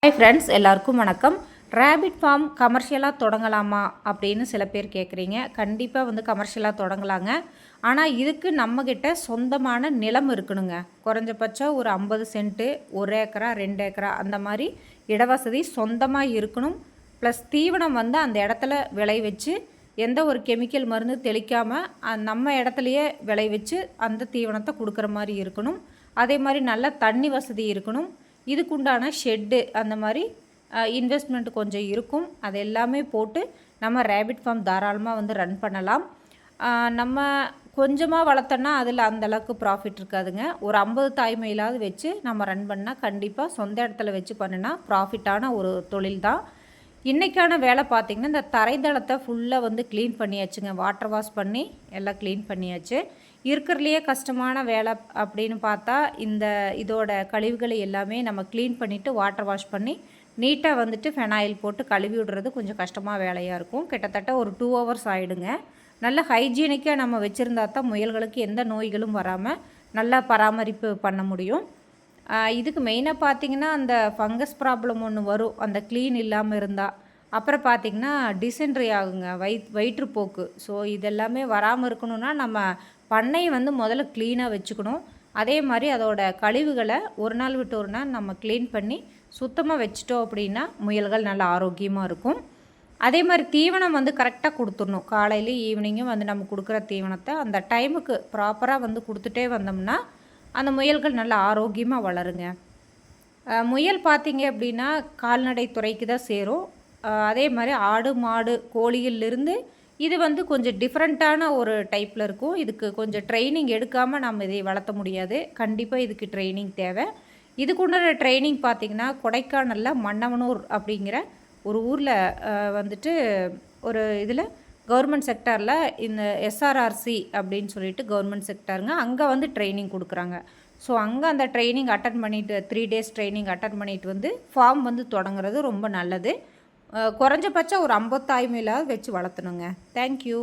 Hi friends, எல்லாருக்கும் வணக்கம். Rapid form கமர்ஷியலாக தொடங்கலாமா அப்படின்னு சில பேர் கேட்குறீங்க. கண்டிப்பாக கமர்ஷியலாக தொடங்கலாங்க. ஆனால் இதுக்கு நம்மக்கிட்ட சொந்தமான நிலம் இருக்கணுங்க. குறைஞ்சபட்சம் ஒரு 50 சென்ட்டு, 1 ஏக்கரா 2 ஏக்கரா அந்த மாதிரி இடவசதி சொந்தமாக இருக்கணும். ப்ளஸ் தீவனம் அந்த இடத்துல விளைவிச்சு எந்த ஒரு கெமிக்கல் மருந்து தெளிக்காமல் நம்ம இடத்துலையே விளைவிச்சு அந்த தீவனத்தை கொடுக்குற மாதிரி இருக்கணும். அதே மாதிரி நல்ல தண்ணி வசதி இருக்கணும். இதுக்குண்டான ஷெட்டு அந்த மாதிரி இன்வெஸ்ட்மெண்ட் கொஞ்சம் இருக்கும். அது எல்லாமே போட்டு நம்ம ரேபிட் ஃபார்ம் தாராளமாக ரன் பண்ணலாம். நம்ம கொஞ்சமாக வளர்த்தோன்னா அதில் அந்தளவுக்கு ப்ராஃபிட் இருக்காதுங்க. ஒரு 50 தாய்மையிலாவது வச்சு நம்ம ரன் பண்ணால் கண்டிப்பாக சொந்த இடத்துல வச்சு பண்ணினா ப்ராஃபிட்டான ஒரு தொழில் தான். இன்றைக்கான வேலை பார்த்திங்கன்னா, இந்த தரைதளத்தை ஃபுல்லாக க்ளீன் பண்ணியாச்சுங்க. வாட்டர் வாஷ் பண்ணி எல்லாம் க்ளீன் பண்ணியாச்சு. இருக்கிறதுலையே கஷ்டமான வேலை அப்படின்னு பார்த்தா இதோட கழிவுகளை எல்லாமே நம்ம க்ளீன் பண்ணிவிட்டு வாட்டர் வாஷ் பண்ணி நீட்டாக ஃபெனாயில் போட்டு கழுவி விடுறது கொஞ்சம் கஷ்டமாக வேலையாக இருக்கும். கிட்டத்தட்ட ஒரு 2 ஹவர்ஸ் ஆகிடுங்க. நல்ல ஹைஜீனிக்காக நம்ம வச்சுருந்தா தான் முயல்களுக்கு எந்த நோய்களும் வராமல் நல்லா பராமரிப்பு பண்ண முடியும். இதுக்கு மெயினாக பார்த்திங்கன்னா, அந்த ஃபங்கஸ் ப்ராப்ளம் ஒன்று வரும் அந்த க்ளீன் இல்லாமல் இருந்தால். அப்புறம் பார்த்திங்கன்னா டிசென்ட்ரி ஆகுங்க, வயிற்றுப்போக்கு. ஸோ இதெல்லாமே வராமல் இருக்கணும்னா நம்ம பண்ணையை முதல்ல க்ளீனாக வச்சுக்கணும். அதே மாதிரி அதோட கழிவுகளை ஒரு நாள் விட்டு ஒரு நாள் நம்ம க்ளீன் பண்ணி சுத்தமாக வச்சிட்டோம் அப்படின்னா முயல்கள் நல்லா ஆரோக்கியமாக இருக்கும். அதே மாதிரி தீவனம் கரெக்டாக கொடுத்துடணும். காலையில் ஈவினிங்கும் நம்ம கொடுக்குற தீவனத்தை அந்த டைமுக்கு ப்ராப்பராக கொடுத்துட்டே வந்தோம்னா அந்த முயல்கள் நல்லா ஆரோக்கியமாக வளருங்க. முயல் பார்த்திங்க அப்படின்னா கால்நடை துறைக்கு தான் சேரும். அதே மாதிரி ஆடு மாடு கோழியிலிருந்து இது கொஞ்சம் டிஃப்ரெண்ட்டான ஒரு டைப்பில் இருக்கும். இதுக்கு கொஞ்சம் ட்ரைனிங் எடுக்காமல் நம்ம இதை வளர்த்த முடியாது. கண்டிப்பாக இதுக்கு ட்ரைனிங் தேவை. இதுக்குண்டான ட்ரைனிங் பார்த்திங்கன்னா, கொடைக்கானலில் மன்னவனூர் அப்படிங்கிற ஒரு ஊரில் ஒரு இதில் கவர்மெண்ட் செக்டாரில் இந்த எஸ்ஆர்ஆர்சி அப்படின்னு சொல்லிட்டு கவர்மெண்ட் செக்டாருங்க, அங்கே ட்ரைனிங் கொடுக்குறாங்க. ஸோ அங்கே அந்த ட்ரைனிங் அட்டன் பண்ணிவிட்டு 3 டேஸ் ட்ரைனிங் அட்டன் பண்ணிவிட்டு ஃபார்ம் தொடங்குறது ரொம்ப நல்லது. குறைஞ்சபட்சம் ஒரு 50 தாய்மையிலாவது வச்சு வளர்த்தணுங்க. தேங்க்யூ.